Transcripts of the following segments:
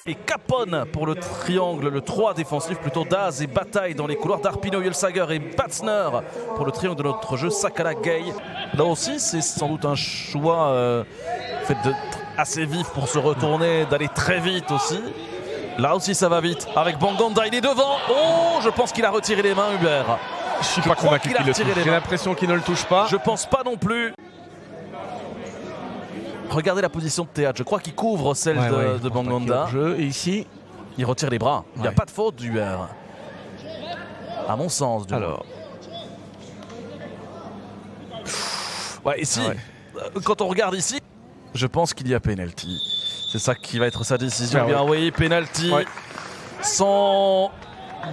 Et Capone pour le triangle, le 3 défensif, plutôt Daz et Bataille dans les couloirs d'Arpino, Yulsager et Batzner pour le triangle de notre jeu, Sakala, Gay. Là aussi, c'est sans doute un choix fait assez vif pour se retourner, d'aller très vite aussi. Là aussi, ça va vite avec Banganda, il est devant. Oh, je pense qu'il a retiré les mains, Hubert. Je suis pas convaincu qu'il le touche. J'ai l'impression qu'il ne le touche pas. Je pense pas non plus. Regardez la position de théâtre, je crois qu'il couvre celle de Banganda. Et ici, il retire les bras. Il n'y a pas de faute d'Hubert. À mon sens. Alors. Ouais, ici, quand on regarde ici, je pense qu'il y a penalty. C'est ça qui va être sa décision. Bien oui, penalty. Sans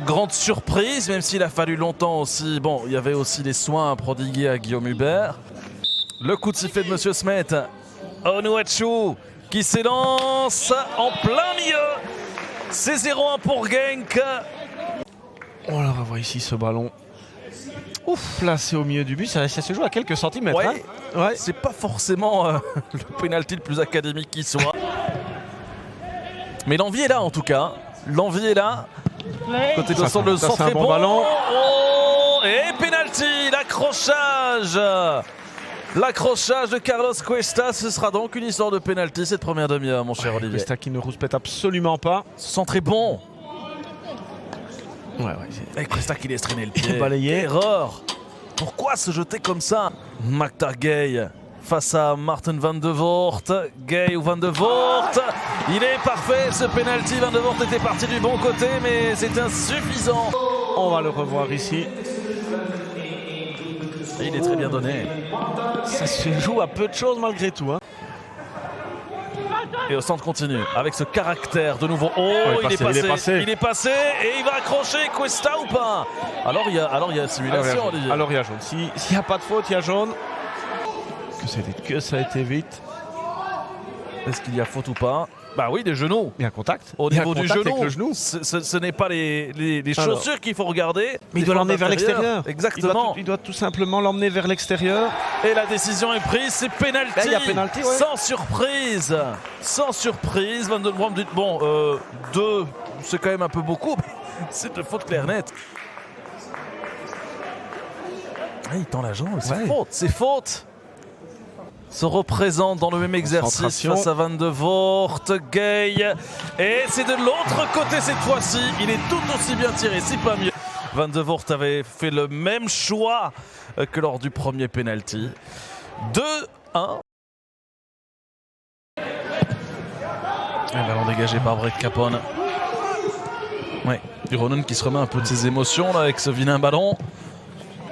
grande surprise, même s'il a fallu longtemps aussi. Bon, il y avait aussi des soins à prodiguer à Guillaume Hubert. Le coup de sifflet de Monsieur Smet. Onuachu qui s'élance en plein milieu. C'est 0-1 pour Genk. On la revoit ici ce ballon. Ouf, placé au milieu du but, ça se joue à quelques centimètres. C'est pas forcément le penalty le plus académique qui soit. Mais l'envie est là en tout cas. L'envie est là. Côté de le centre est bon. Ballon. Oh, et penalty, l'accrochage. L'accrochage de Carlos Cuesta, ce sera donc une histoire de pénalty cette première demi-heure, mon cher Olivier. Cuesta qui ne rouspète absolument pas. Ce centre est bon. Et Cuesta qui laisse traîner le pied. Balayé. Erreur. Pourquoi se jeter comme ça? Maktar Gay face à Martin Van de Voort. Gay ou Van de Voort. Il est parfait ce pénalty. Van de Voort était parti du bon côté, mais c'est insuffisant. On va le revoir ici. Et il est très bien donné. Ça se joue à peu de choses malgré tout. Et au centre continue avec ce caractère de nouveau. Oh, il est passé et il va accrocher Cuesta ou pas? Alors il y a simulation, Olivier. Alors il y a jaune. S'il n'y a pas de faute, il y a jaune. Que ça a été vite. Est-ce qu'il y a faute ou pas? Bah oui, des genoux. Il y a un contact. Au niveau du genou, genou. Ce n'est pas les chaussures qu'il faut regarder. Mais il doit l'emmener vers l'extérieur. Exactement. Il doit tout simplement l'emmener vers l'extérieur. Et la décision est prise, c'est penalty. Il y a penalty, sans surprise. Sans surprise. Van de Brom dit bon, 2, c'est quand même un peu beaucoup. C'est de faute claire nette. Il tend la jambe, c'est faute. C'est faute. Se représente dans le même exercice face à Van de Voort, Gay. Et c'est de l'autre côté cette fois-ci. Il est tout aussi bien tiré, si pas mieux. Van de Voort avait fait le même choix que lors du premier penalty. 2-1. Un ballon dégagé par Brett Capone. Ironen qui se remet un peu de ses émotions là, avec ce vilain ballon.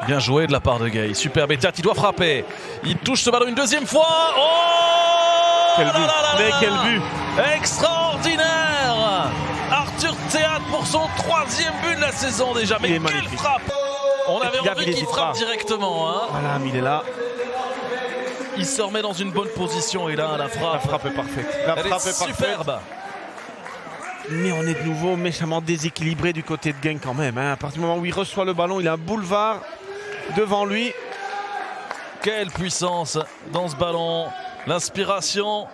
Bien joué de la part de Gay. Super Bétiat, il doit frapper. Il touche ce ballon une deuxième fois. Oh, quel but! Extraordinaire! Arthur Théâtre pour son 3e but de la saison déjà. Mais quelle frappe! On avait envie qu'il frappe directement. Voilà, mais il est là. Il se remet dans une bonne position et là, la frappe est parfaite. Elle est superbe. Mais on est de nouveau méchamment déséquilibré du côté de Genk quand même. À partir du moment où il reçoit le ballon, il a un boulevard devant lui. Quelle puissance dans ce ballon. L'inspiration,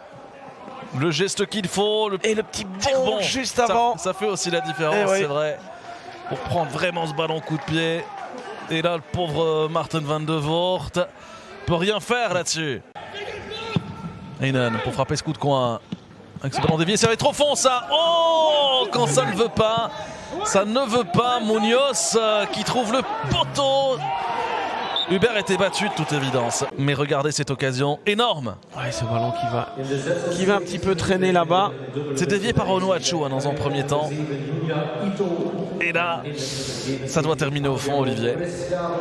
le geste qu'il faut. Et le petit bon juste avant. Ça fait aussi la différence, c'est vrai. Pour prendre vraiment ce ballon coup de pied. Et là, le pauvre Martin Van de Voort peut rien faire là-dessus. Heinen pour frapper ce coup de coin. Avec ce ballon dévié, ça va être trop fond ça. Oh, quand ça ne veut pas. Ça ne veut pas. Munoz qui trouve le poteau. Hubert était battu de toute évidence. Mais regardez cette occasion énorme. Ce ballon qui va un petit peu traîner là-bas. C'est dévié par Onuachu dans un premier temps. Et là, ça doit terminer au fond, Olivier.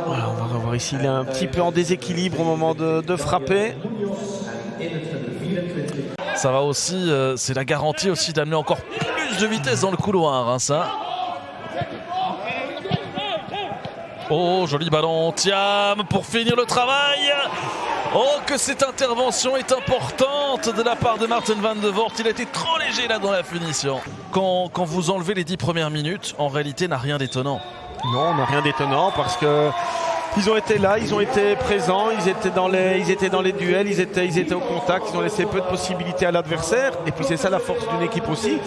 Voilà, on va revoir ici. Il est un petit peu en déséquilibre au moment de frapper. Ça va aussi, c'est la garantie aussi d'amener encore plus de vitesse dans le couloir, ça. Oh, joli ballon, Thiam pour finir le travail. Oh, que cette intervention est importante de la part de Martin Van de Voort. Il a été trop léger là dans la finition. Quand vous enlevez les 10 premières minutes, en réalité, n'a rien d'étonnant. Non, on n'a rien d'étonnant parce que ils ont été là, ils ont été présents, ils étaient dans les duels, ils étaient au contact, ils ont laissé peu de possibilités à l'adversaire. Et puis c'est ça la force d'une équipe aussi.